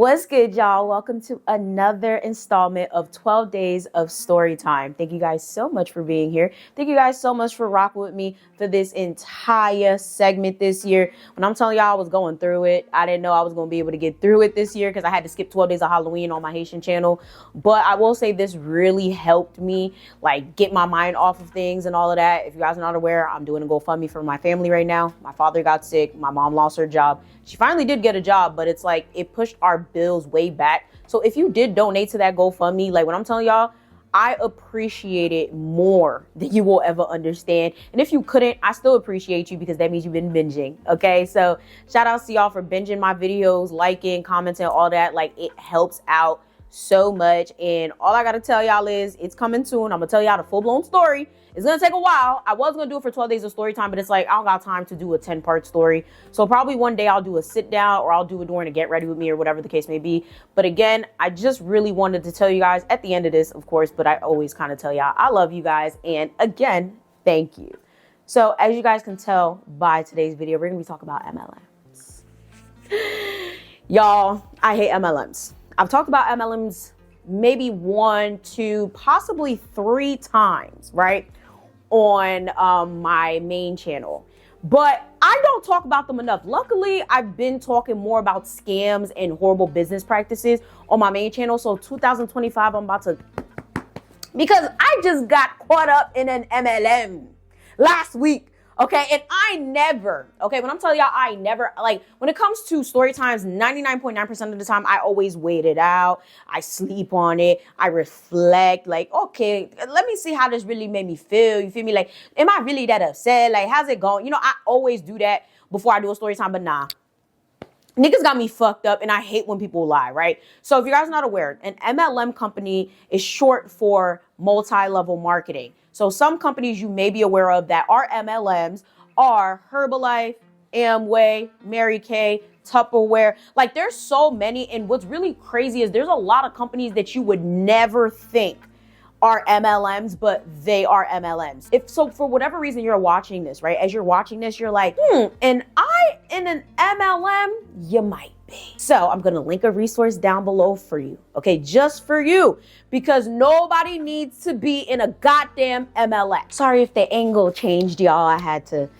What's good, y'all? Welcome to another installment of 12 Days of Storytime. Thank you guys so much for being here. Thank you guys so much for rocking with me for this entire segment this year. When I'm telling y'all I was going through it, I didn't know I was going to be able to get through it this year because I had to skip 12 days of Halloween on my Haitian channel. But I will say this really helped me like get my mind off of things and all of that. If you guys are not aware, I'm doing a GoFundMe for my family right now. My father got sick. My mom lost her job. She finally did get a job, but it's like it pushed our bills way back. So if you did donate to that GoFundMe, like when I'm telling y'all, I appreciate it more than you will ever understand. And if you couldn't, I still appreciate you because that means you've been binging. Okay, so shout out to y'all for binging my videos, liking, commenting, all that. Like it helps out so much. And all I gotta tell y'all is it's coming soon. I'm gonna tell y'all the full-blown story. It's gonna take a while. I was gonna do it for 12 days of story time, but it's like I don't got time to do a 10-part story. So probably one day I'll do a sit down or I'll do it during a get ready with me or whatever the case may be. But again, I just really wanted to tell you guys at the end of this, of course, but I always kind of tell y'all I love you guys. And again, thank you. So as you guys can tell by today's video, we're gonna be talking about MLMs. Y'all, I hate MLMs. I've talked about MLMs maybe 1, 2, possibly 3 times, right? On my main channel, but I don't talk about them enough. Luckily, I've been talking more about scams and horrible business practices on my main channel. So 2025, I'm about to, because I just got caught up in an MLM last week. Okay, and I never, okay, when I'm telling y'all, I never, like, when it comes to story times, 99.9% of the time, I always wait it out. I sleep on it. I reflect, like, okay, let me see how this really made me feel. You feel me? Like, am I really that upset? Like, how's it going? You know, I always do that before I do a story time, but nah. Niggas got me fucked up, and I hate when people lie, right? So if you guys are not aware, an MLM company is short for multi-level marketing. So some companies you may be aware of that are MLMs are Herbalife, Amway, Mary Kay, Tupperware. Like there's so many, and what's really crazy is there's a lot of companies that you would never think are MLMs, but they are MLMs. If so, for whatever reason you're watching this, right? As you're watching this, you're like, and I in an MLM, you might be. So I'm gonna link a resource down below for you, okay? Just for you, because nobody needs to be in a goddamn MLM. Sorry if the angle changed, y'all. I had to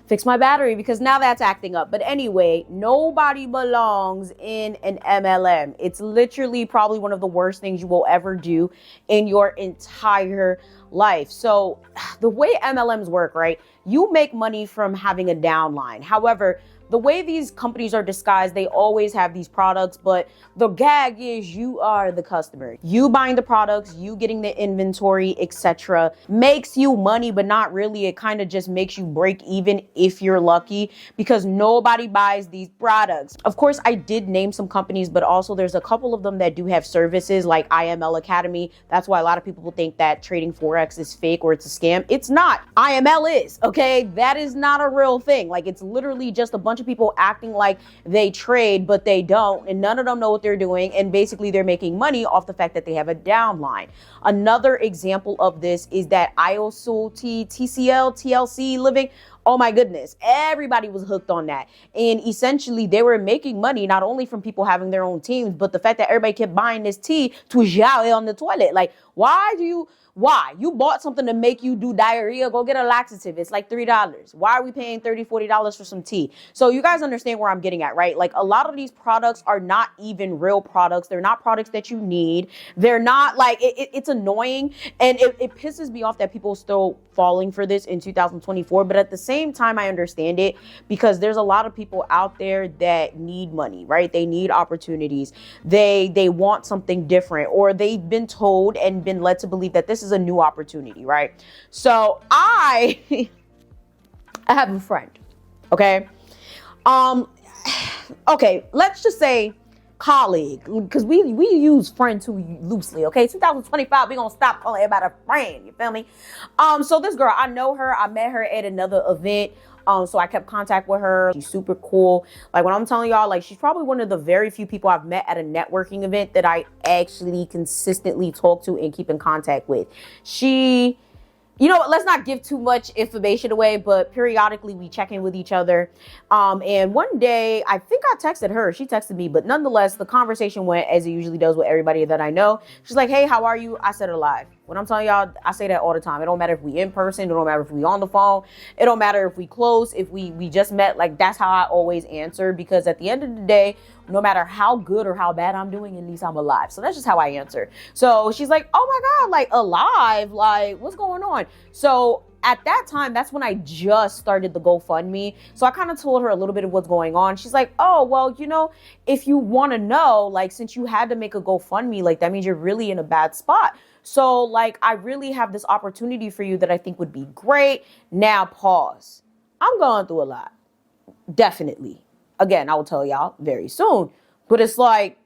fix my battery because now that's acting up. But anyway, nobody belongs in an MLM. It's literally probably one of the worst things you will ever do in your entire life. So the way MLMs work, right? You make money from having a downline. However, the way these companies are disguised, they always have these products, but the gag is you are the customer. You buying the products, you getting the inventory, etc. makes you money, but not really. It kind of just makes you break even if you're lucky because nobody buys these products. Of course, I did name some companies, but also there's a couple of them that do have services like IML Academy. That's why a lot of people think that trading Forex is fake or it's a scam. It's not. IML is, okay? That is not a real thing. Like it's literally just a bunch of people acting like they trade, but they don't, and none of them know what they're doing, and basically they're making money off the fact that they have a downline. Another example of this is that IOSUL, TCL, TLC living. Oh my goodness, everybody was hooked on that. And essentially they were making money not only from people having their own teams, but the fact that everybody kept buying this tea to joue on the toilet. Like, why? You bought something to make you do diarrhea? Go get a laxative. It's like $3. Why are we paying $30, $40 for some tea? So you guys understand where I'm getting at, right? Like a lot of these products are not even real products. They're not products that you need. They're not like, it's annoying. And it pisses me off that people are still falling for this in 2024. But at the same time, I understand it because there's a lot of people out there that need money, right? They need opportunities. They want something different, or they've been told and been led to believe that this is a new opportunity, right? So I have a friend, okay? Okay, let's just say colleague, because we use friend too loosely, okay? 2025, we're gonna stop calling everybody a friend, you feel me? So this girl, I know her, I met her at another event. So I kept contact with her. She's super cool. Like when I'm telling y'all, like she's probably one of the very few people I've met at a networking event that I actually consistently talk to and keep in contact with. She you know what, let's not give too much information away, but periodically we check in with each other. And one day, I think I texted her, she texted me, but nonetheless, the conversation went as it usually does with everybody that I know. She's like, hey, how are you? I said it live. When I'm telling y'all, I say that all the time. It don't matter if we in person, it don't matter if we on the phone, it don't matter if we close, if we just met. Like, that's how I always answer, because at the end of the day, no matter how good or how bad I'm doing, at least I'm alive. So that's just how I answer. So she's like, oh my God, like alive? Like, what's going on? So at that time, that's when I just started the GoFundMe. So I kind of told her a little bit of what's going on. She's like, oh, well, you know, if you want to know, like, since you had to make a GoFundMe, like, that means you're really in a bad spot. So, like, I really have this opportunity for you that I think would be great. Now, pause. I'm going through a lot. Definitely. Again, I will tell y'all very soon. But it's like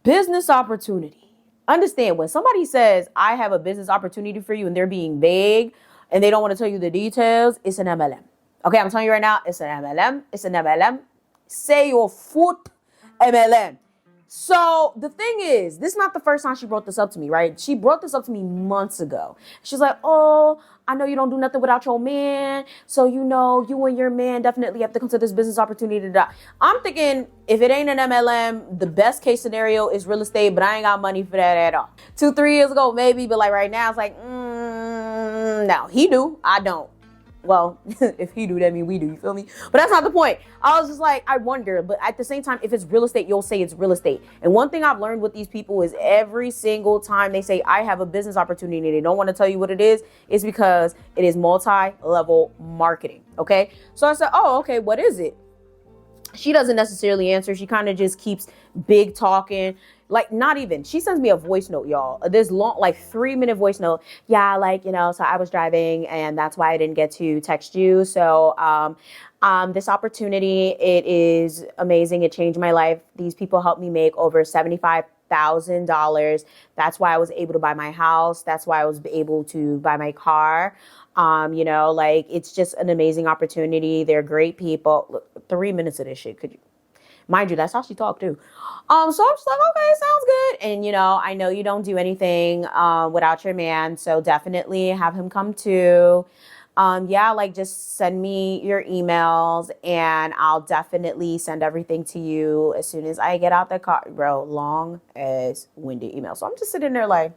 business opportunity. Understand, when somebody says, I have a business opportunity for you, and they're being vague and they don't want to tell you the details, it's an MLM. Okay, I'm telling you right now, it's an MLM. It's an MLM. Say your foot MLM. So the thing is, this is not the first time she brought this up to me, right? She brought this up to me months ago. She's like, oh, I know you don't do nothing without your man. So, you know, you and your man definitely have to come to this business opportunity. I'm thinking, if it ain't an MLM, the best case scenario is real estate, but I ain't got money for that at all. 2-3 years ago, maybe, but like right now, it's like, no, he do, I don't. Well, if he do, that mean we do, you feel me? But that's not the point. I was just like, I wonder, but at the same time, if it's real estate, you'll say it's real estate. And one thing I've learned with these people is every single time they say, I have a business opportunity, and they don't want to tell you what it is, it's because it is multi-level marketing, okay? So I said, oh, okay, what is it? She doesn't necessarily answer. She kind of just keeps big talking. Like, not even. She sends me a voice note, y'all. This long, like 3-minute voice note. Yeah, like, you know, so I was driving and that's why I didn't get to text you. So, this opportunity, it is amazing. It changed my life. These people helped me make over $75,000. That's why I was able to buy my house. That's why I was able to buy my car. You know, like, it's just an amazing opportunity. They're great people. Look, 3 minutes of this shit. Could you? Mind you, that's how she talked too. So I'm just like, okay, sounds good. And, you know, I know you don't do anything without your man. So definitely have him come too. Yeah, like, just send me your emails and I'll definitely send everything to you as soon as I get out the car. Bro, long as winded email. So I'm just sitting there like,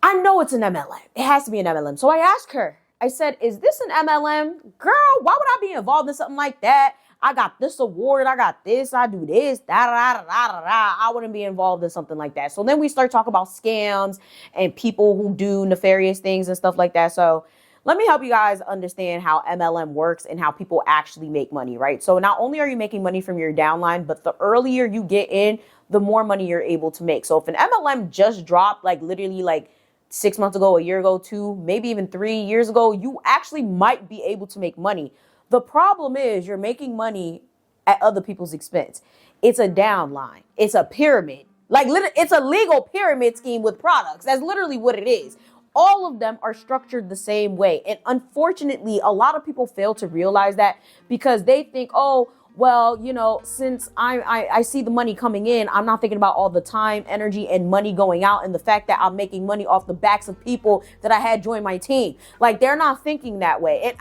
I know it's an MLM. It has to be an MLM. So I asked her, I said, is this an MLM? Girl, why would I be involved in something like that? I got this award, I got this, I do this, I wouldn't be involved in something like that. So then we start talking about scams and people who do nefarious things and stuff like that. So let me help you guys understand how MLM works and how people actually make money, right? So not only are you making money from your downline, but the earlier you get in, the more money you're able to make. So if an MLM just dropped, like, literally like 6 months ago, a year ago, 2, maybe even 3 years ago, you actually might be able to make money. The problem is you're making money at other people's expense. It's a downline. It's a pyramid. Like, it's a legal pyramid scheme with products. That's literally what it is. All of them are structured the same way. And unfortunately, a lot of people fail to realize that because they think, oh, well, you know, since I see the money coming in, I'm not thinking about all the time, energy, and money going out, and the fact that I'm making money off the backs of people that I had join my team. Like, they're not thinking that way. And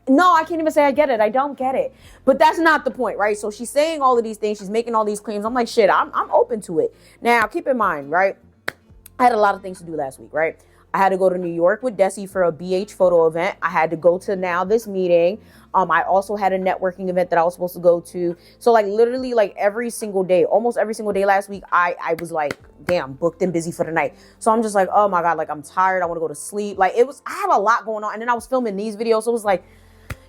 no, I can't even say I get it. I don't get it. But that's not the point, right? So she's saying all of these things. She's making all these claims. I'm like, shit, I'm open to it. Now, keep in mind, right? I had a lot of things to do last week, right? I had to go to New York with Desi for a BH photo event. I had to go to now this meeting. I also had a networking event that I was supposed to go to. So, like, literally, like, every single day, almost every single day last week, I was like, damn, booked and busy for the night. So I'm just like, oh my God, like, I'm tired. I want to go to sleep. Like, I had a lot going on. And then I was filming these videos. So it was like,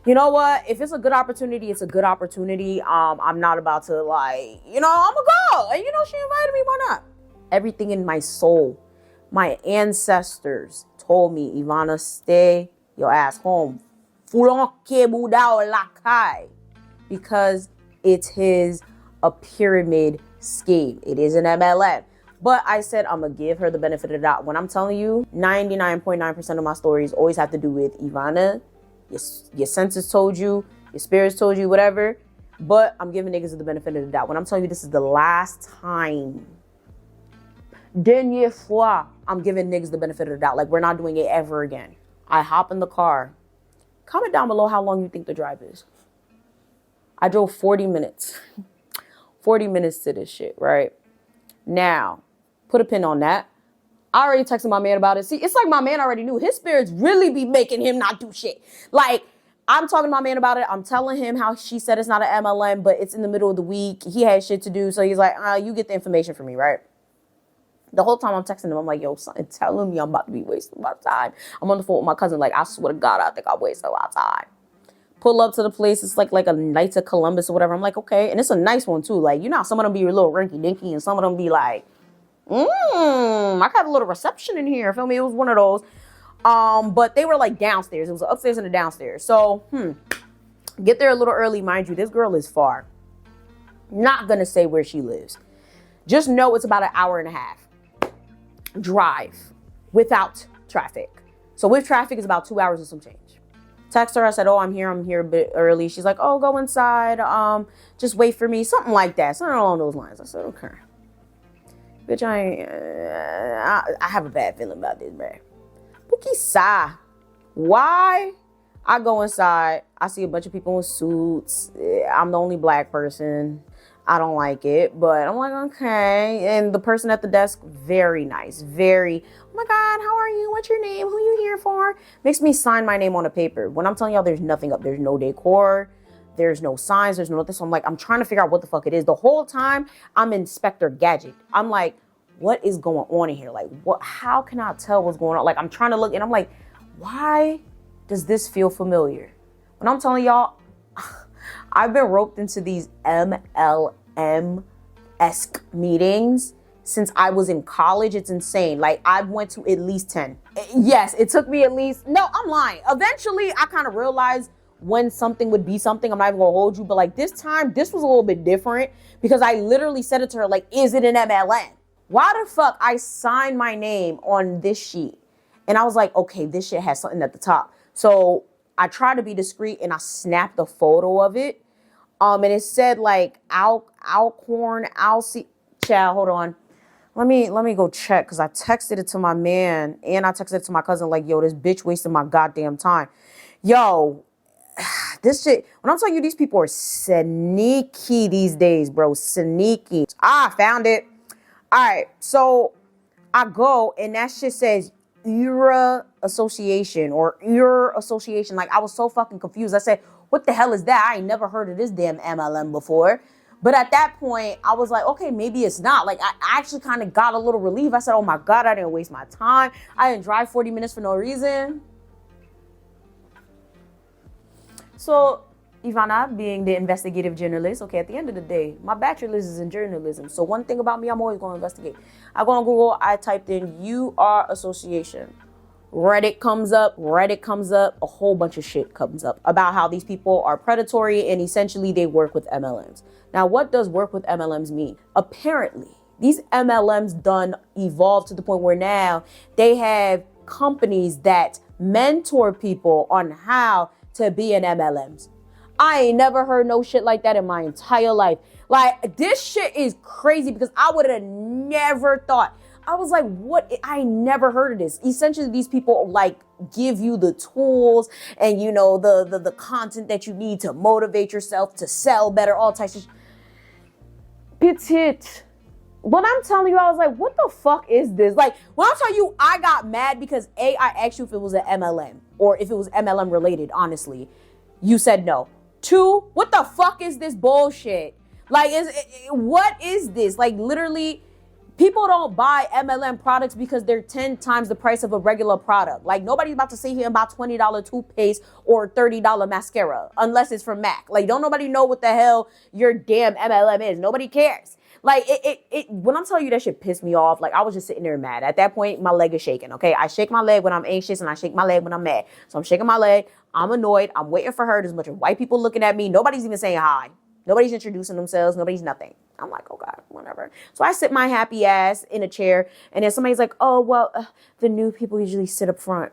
you know what? If it's a good opportunity, it's a good opportunity. I'm not about to, like, you know, I'm gonna go. And, you know, she invited me, why not? Everything in my soul, my ancestors told me, Ivana, stay your ass home. Because it's a pyramid scheme. It is an MLM. But I said, I'm going to give her the benefit of the doubt. When I'm telling you, 99.9% of my stories always have to do with Ivana. Your senses told you, your spirits told you, whatever. But I'm giving niggas the benefit of the doubt. When I'm telling you this is the last time, Dernière fois, I'm giving niggas the benefit of the doubt. Like, we're not doing it ever again. I hop in the car. Comment down below how long you think the drive is. I drove 40 minutes. 40 minutes to this shit, right? Now, put a pin on that. I already texted my man about it. See, it's like my man already knew. His spirits really be making him not do shit. Like, I'm talking to my man about it. I'm telling him how she said it's not an MLM, but it's in the middle of the week. He had shit to do. So he's like, you get the information from me, right? The whole time I'm texting him, I'm like, yo, son, telling me I'm about to be wasting my time. I'm on the phone with my cousin. Like, I swear to God, I think I wasted my time. Pull up to the place. It's like a Knights of Columbus or whatever. I'm like, okay. And it's a nice one, too. Like, you know how some of them be a little rinky-dinky and some of them be like, I got a little reception in here. Feel me? It was one of those. But they were like downstairs. It was upstairs and a downstairs. So, get there a little early. Mind you, this girl is far. Not going to say where she lives. Just know it's about an hour and a half drive without traffic. So with traffic, it's about 2 hours and some change. Text her. I said, I'm here a bit early. She's like, go inside. Just wait for me. Something like that. Something along those lines. I said, okay. Bitch, I have a bad feeling about this, man. Pukisa. Why? I go inside. I see a bunch of people in suits. I'm the only black person. I don't like it, but I'm like, okay. And the person at the desk, very nice. Very, oh my God, how are you? What's your name? Who you here for? Makes me sign my name on a paper. When I'm telling y'all there's nothing up, there's no decor. There's no signs. There's no this. So I'm like, I'm trying to figure out what the fuck it is. The whole time I'm Inspector Gadget. I'm like, what is going on in here? Like, what? How can I tell what's going on? Like, I'm trying to look and I'm like, why does this feel familiar? When I'm telling y'all, I've been roped into these MLM-esque meetings since I was in college. It's insane. Like, I went to at least 10. Yes, it took me at least, no, I'm lying. Eventually, I kind of realized when something would be something. I'm not even gonna hold you, but like this time, this was a little bit different because I literally said it to her, like, is it an MLM? Why the fuck I signed my name on this sheet? And I was like, okay, this shit has something at the top. So I tried to be discreet and I snapped a photo of it. And it said like Alcorn, child, hold on. Let me go check because I texted it to my man and I texted it to my cousin like, yo, this bitch wasting my goddamn time. Yo, this shit, when I'm telling you, these people are sneaky these days, bro. Sneaky. I found it. All right, so I go and that shit says Era Association or Your Association. Like, I was so fucking confused. I said, what the hell is that? I ain't never heard of this damn MLM before. But at that point, I was like, okay, maybe it's not. Like, I actually kind of got a little relief. I said, oh my God, I didn't waste my time. I didn't drive 40 minutes for no reason. So, Ivana, being the investigative journalist, okay, at the end of the day, my bachelor's is in journalism. So one thing about me, I'm always going to investigate. I go on Google, I typed in UR Association. Reddit comes up, a whole bunch of shit comes up about how these people are predatory and essentially they work with MLMs. Now, what does work with MLMs mean? Apparently, these MLMs done evolved to the point where now they have companies that mentor people on how to be an MLMs. I ain't never heard no shit like that in my entire life. Like, this shit is crazy because I would have never thought. I was like, what? I never heard of this. Essentially, these people like give you the tools and, you know, the content that you need to motivate yourself to sell better, all types of shit. Petit. When I'm telling you, I was like, what the fuck is this? Like, when I tell you, I got mad because I asked you if it was an MLM or if it was MLM related, honestly. You said no. 2, what the fuck is this bullshit? Like, what is this? Like, literally, people don't buy MLM products because they're 10 times the price of a regular product. Like, nobody's about to sit here and buy $20 toothpaste or $30 mascara unless it's from MAC. Like, don't nobody know what the hell your damn MLM is. Nobody cares. Like, when I'm telling you that shit pissed me off, like, I was just sitting there mad. At that point, my leg is shaking, okay? I shake my leg when I'm anxious and I shake my leg when I'm mad. So I'm shaking my leg. I'm annoyed. I'm waiting for her. There's a bunch of white people looking at me. Nobody's even saying hi. Nobody's introducing themselves. Nobody's nothing. I'm like, oh God, whatever. So I sit my happy ass in a chair and then somebody's like, oh, well, the new people usually sit up front.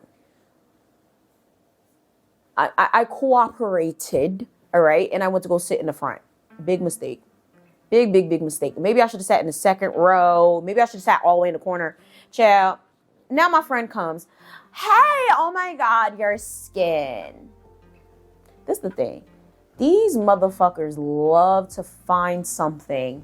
I cooperated, all right? And I went to go sit in the front. Big mistake. Big mistake. Maybe I should have sat in the second row. Maybe I should have sat all the way in the corner. Child. Now my friend comes. Hey, oh my God, your skin. This is the thing. These motherfuckers love to find something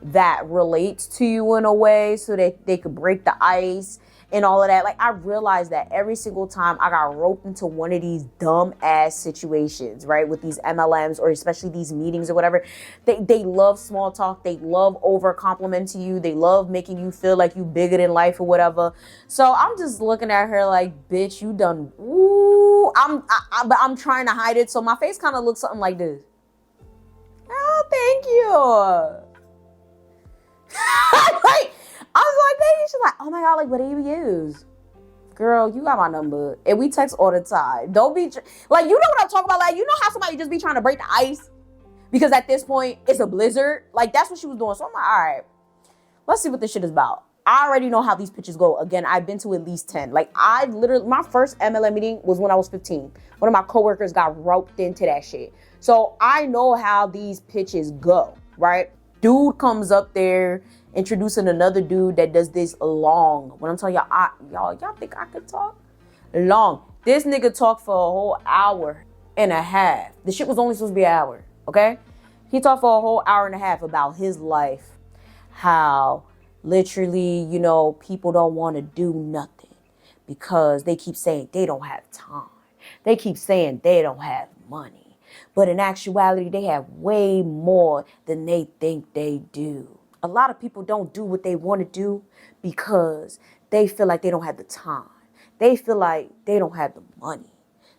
that relates to you in a way so that they could break the ice and all of that. Like, I realized that every single time I got roped into one of these dumb ass situations, right, with these MLMs or especially these meetings or whatever, they love small talk. They love over complimenting you. They love making you feel like you bigger than life or whatever. So I'm just looking at her like, bitch, you done. Ooh, but I'm trying to hide it. So my face kind of looks something like this. Oh, thank you. Like, I was like, baby, she's like, oh my God, like, what do you use? Girl, you got my number. And we text all the time. Don't be, like, you know what I'm talking about? Like, you know how somebody just be trying to break the ice? Because at this point, it's a blizzard. Like, that's what she was doing. So I'm like, all right, let's see what this shit is about. I already know how these pitches go. Again, I've been to at least 10. Like, my first MLM meeting was when I was 15. One of my coworkers got roped into that shit. So I know how these pitches go, right? Dude comes up there introducing another dude that does this long. When I'm telling y'all, y'all think I could talk? Long. This nigga talked for a whole hour and a half. The shit was only supposed to be an hour, okay? He talked for a whole hour and a half about his life. How literally, you know, people don't want to do nothing because they keep saying they don't have time. They keep saying they don't have money. But in actuality, they have way more than they think they do. A lot of people don't do what they want to do because they feel like they don't have the time. They feel like they don't have the money.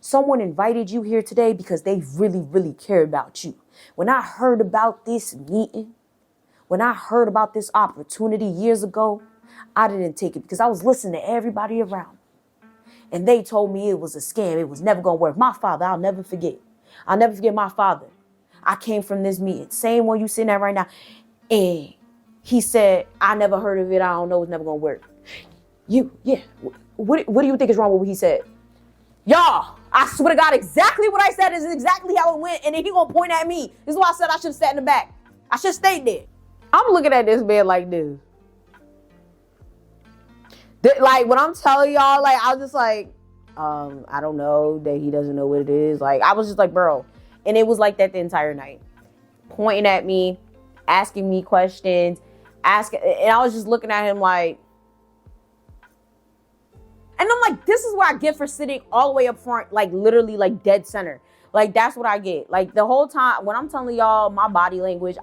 Someone invited you here today because they really care about you. When I heard about this meeting, when I heard about this opportunity years ago, I didn't take it because I was listening to everybody around me. And they told me it was a scam. It was never going to work. My father, I'll never forget. I'll never forget my father. I came from this meeting, same one you sitting at right now. And he said, I never heard of it. I don't know. It's never going to work. What do you think is wrong with what he said? Y'all, I swear to God, exactly what I said is exactly how it went. And then he going to point at me. This is why I said I should have sat in the back. I should have stayed there. I'm looking at this man like this. Like, when I'm telling y'all, like, I was just like, I don't know that he doesn't know what it is. Like, I was just like, bro. And it was like that the entire night. Pointing at me, asking me questions, and I was just looking at him like, and I'm like, this is what I get for sitting all the way up front, like literally like dead center. Like, that's what I get. Like, the whole time when I'm telling y'all my body language,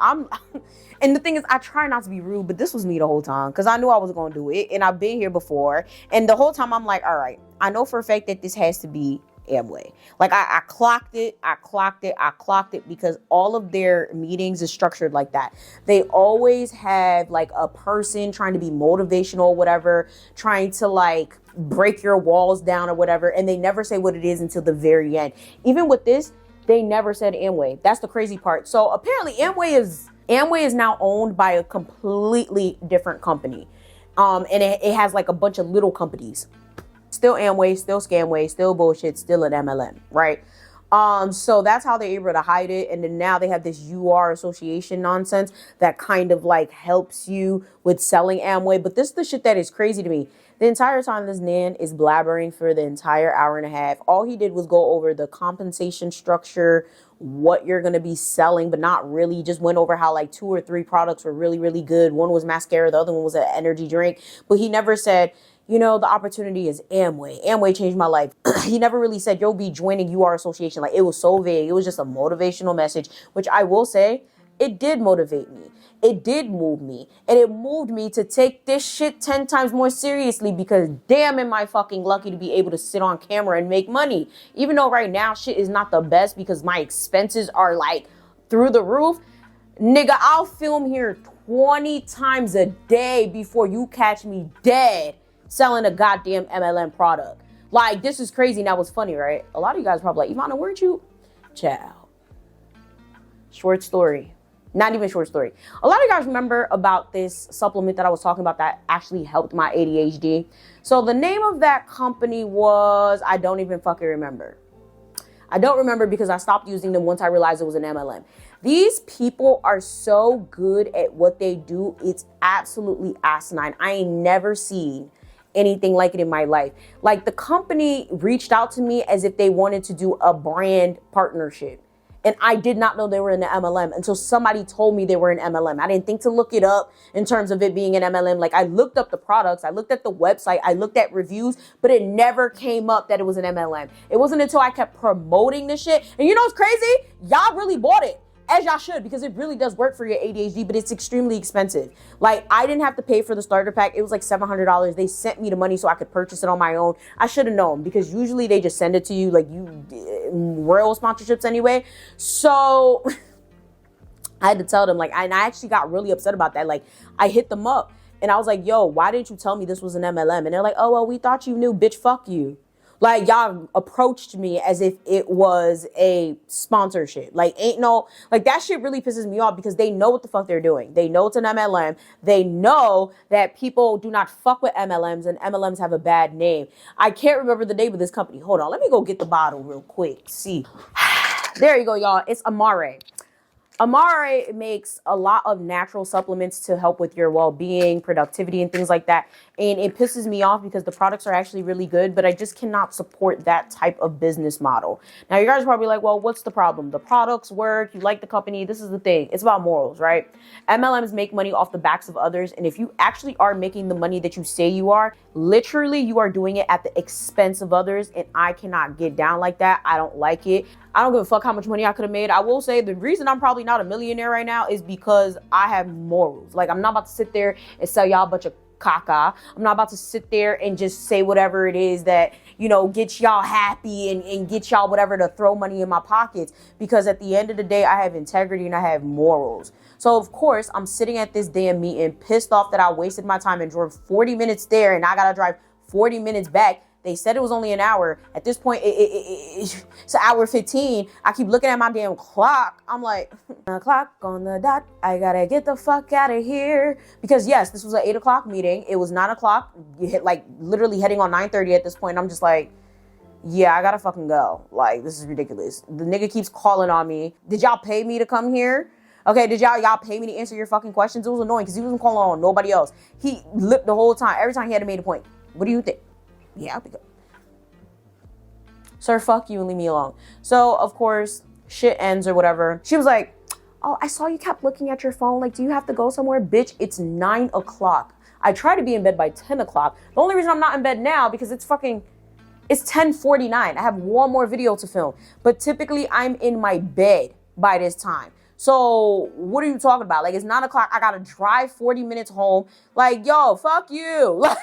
and the thing is, I try not to be rude, but this was me the whole time because I knew I was going to do it. And I've been here before. And the whole time I'm like, all right, I know for a fact that this has to be Amway. Like, I clocked it because all of their meetings is structured like that. They always have like a person trying to be motivational or whatever, trying to like break your walls down or whatever. And they never say what it is until the very end. Even with this, they never said Amway. That's the crazy part. So apparently Amway is now owned by a completely different company. And it has like a bunch of little companies. Still Amway, still Scamway, still bullshit, still an MLM, right? So that's how they're able to hide it. And then now they have this UR association nonsense that kind of like helps you with selling Amway. But this is the shit that is crazy to me. The entire time this man is blabbering for the entire hour and a half, all he did was go over the compensation structure, what you're going to be selling, but not really. He just went over how like 2 or 3 products were really good. One was mascara. The other one was an energy drink. But he never said, you know, the opportunity is Amway. Amway changed my life. He never really said, you'll be joining UR association. Like, it was so vague. It was just a motivational message, which I will say, it did motivate me. It did move me. And it moved me to take this shit 10 times more seriously because damn am I fucking lucky to be able to sit on camera and make money. Even though right now shit is not the best because my expenses are like through the roof. Nigga, I'll film here 20 times a day before you catch me dead selling a goddamn MLM product. Like, this is crazy. Now, what's funny, right? A lot of you guys probably like, Ivana, weren't you? Child. Short story. Not even short story. A lot of you guys remember about this supplement that I was talking about that actually helped my ADHD. So the name of that company was, I don't even fucking remember. I don't remember because I stopped using them once I realized it was an MLM. These people are so good at what they do. It's absolutely asinine. I ain't never seen anything like it in my life. Like, the company reached out to me as if they wanted to do a brand partnership. And I did not know they were in the MLM until somebody told me they were in MLM. I didn't think to look it up in terms of it being an MLM. Like, I looked up the products, I looked at the website, I looked at reviews, but it never came up that it was an MLM. It wasn't until I kept promoting this shit. And you know what's crazy? Y'all really bought it. As y'all should, because it really does work for your ADHD, but it's extremely expensive. Like, I didn't have to pay for the starter pack. It was like $700. They sent me the money so I could purchase it on my own. I should have known, because usually they just send it to you, like, royal sponsorships anyway. So I had to tell them, like, and I actually got really upset about that. Like, I hit them up and I was like, yo, why didn't you tell me this was an MLM? And they're like, oh, well, we thought you knew, bitch, fuck you. Like, y'all approached me as if it was a sponsorship. Like, ain't no, like, that shit really pisses me off, because they know what the fuck they're doing. They know it's an MLM. They know that people do not fuck with MLMs, and MLMs have a bad name. I can't remember the name of this company. Hold on. Let me go get the bottle real quick. See. There you go, y'all. It's Amare. Amare makes a lot of natural supplements to help with your well-being, productivity, and things like that. And it pisses me off because the products are actually really good, but I just cannot support that type of business model. Now, you guys are probably like, well, what's the problem? The products work. You like the company. This is the thing. It's about morals, right? MLMs make money off the backs of others. And if you actually are making the money that you say you are, literally, you are doing it at the expense of others. And I cannot get down like that. I don't like it. I don't give a fuck how much money I could have made. I will say the reason I'm probably not a millionaire right now is because I have morals. Like, I'm not about to sit there and sell y'all a bunch of caca. I'm not about to sit there and just say whatever it is that, you know, gets y'all happy and get y'all whatever to throw money in my pockets. Because at the end of the day, I have integrity and I have morals. So, of course, I'm sitting at this damn meeting pissed off that I wasted my time and drove 40 minutes there and I got to drive 40 minutes back. They said it was only an hour. At this point, it's an hour 15. I keep looking at my damn clock. I'm like, clock on the dot. I gotta get the fuck out of here. Because yes, this was an 8 o'clock meeting. It was 9 o'clock. You hit, like, literally heading on 9:30 at this point. I'm just like, yeah, I gotta fucking go. Like, this is ridiculous. The nigga keeps calling on me. Did y'all pay me to come here? Okay, did y'all pay me to answer your fucking questions? It was annoying because he wasn't calling on nobody else. He lipped the whole time. Every time he had to make a point. What do you think? Yeah, I'll be good. Sir, fuck you and leave me alone. So, of course, shit ends or whatever. She was like, oh, I saw you kept looking at your phone. Like, do you have to go somewhere? Bitch, it's 9 o'clock. I try to be in bed by 10 o'clock. The only reason I'm not in bed now because it's 10:49. I have one more video to film. But typically, I'm in my bed by this time. So what are you talking about? Like, it's 9 o'clock. I got to drive 40 minutes home. Like, yo, fuck you. Like,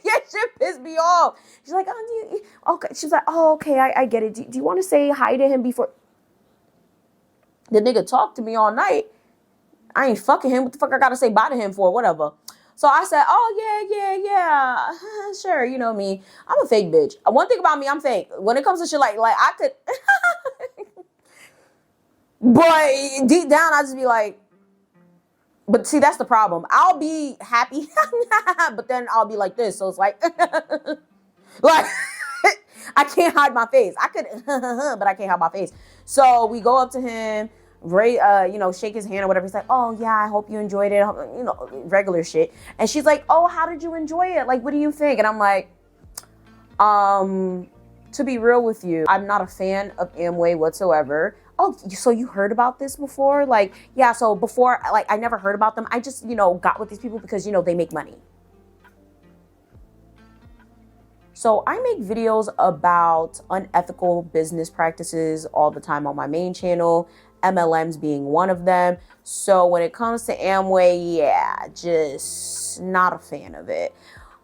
your shit pissed me off. She's like, oh, okay. She's like, oh, okay, I get it. Do you want to say hi to him before? The nigga talked to me all night. I ain't fucking him. What the fuck I got to say bye to him for? Whatever. So I said, oh, yeah. Sure, you know me. I'm a fake bitch. One thing about me, I'm fake. When it comes to shit like I could... But deep down, I just be like, but see, that's the problem. I'll be happy, but then I'll be like this. So it's like, like, I can't hide my face. I could, but I can't hide my face. So we go up to him, shake his hand or whatever. He's like, oh yeah, I hope you enjoyed it. You know, regular shit. And she's like, oh, how did you enjoy it? Like, what do you think? And I'm like, to be real with you, I'm not a fan of Amway whatsoever. Oh, so you heard about this before? Like, yeah, so before, like, I never heard about them. I just, got with these people because, they make money. So I make videos about unethical business practices all the time on my main channel, MLMs being one of them. So when it comes to Amway, yeah, just not a fan of it.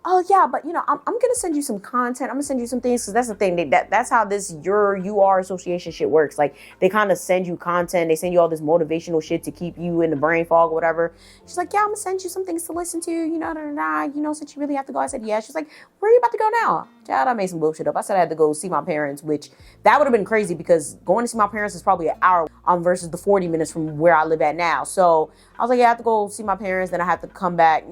Oh yeah, but I'm gonna send you some content. I'm gonna send you some things because that's the thing. That's how this you are association shit works. Like, they kind of send you content. They send you all this motivational shit to keep you in the brain fog or whatever. She's like, yeah, I'm gonna send you some things to listen to. Since you really have to go. I said, yeah. She's like, where are you about to go now? Child, I made some bullshit up. I said I had to go see my parents, which that would have been crazy because going to see my parents is probably an hour versus the 40 minutes from where I live at now. So I was like, yeah, I have to go see my parents. Then I have to come back.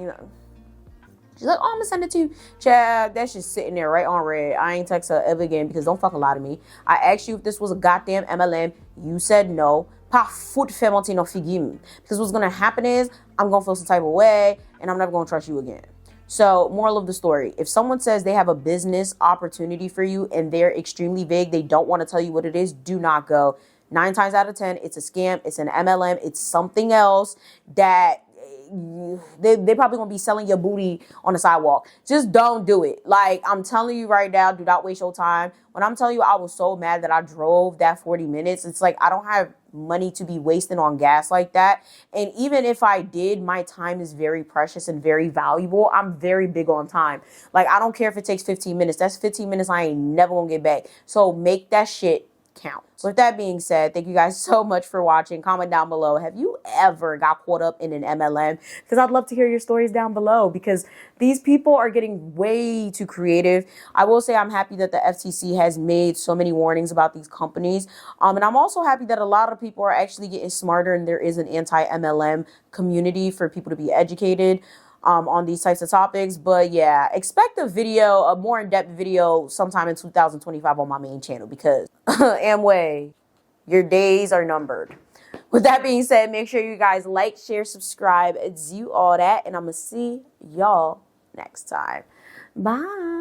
She's like, oh, I'm gonna send it to you. Chad, that's just sitting there right on red. I ain't text her ever again because don't fucking lie to me. I asked you if this was a goddamn MLM. You said no. Pas foot fait monter no figim. Because what's gonna happen is I'm gonna feel some type of way and I'm never gonna trust you again. So, moral of the story, if someone says they have a business opportunity for you and they're extremely vague, they don't want to tell you what it is, do not go. 9 times out of 10, it's a scam, it's an MLM, it's something else that they probably gonna be selling your booty on the sidewalk. Just don't do it. Like, I'm telling you right now, do not waste your time. When I'm telling you I was so mad that I drove that 40 minutes, it's like I don't have money to be wasting on gas like that. And even if I did, my time is very precious and very valuable. I'm very big on time. Like, I don't care if it takes 15 minutes. That's 15 minutes I ain't never gonna get back. So make that shit count. So with that being said, thank you guys so much for watching. Comment down below. Have you ever got caught up in an MLM? Because I'd love to hear your stories down below, because these people are getting way too creative. I will say I'm happy that the FTC has made so many warnings about these companies. And I'm also happy that a lot of people are actually getting smarter and there is an anti-MLM community for people to be educated on these types of topics. But yeah, expect a more in-depth video sometime in 2025 on my main channel, because Amway, your days are numbered. With that being said, make sure you guys like, share, subscribe, do all that, and I'm gonna see y'all next time. Bye.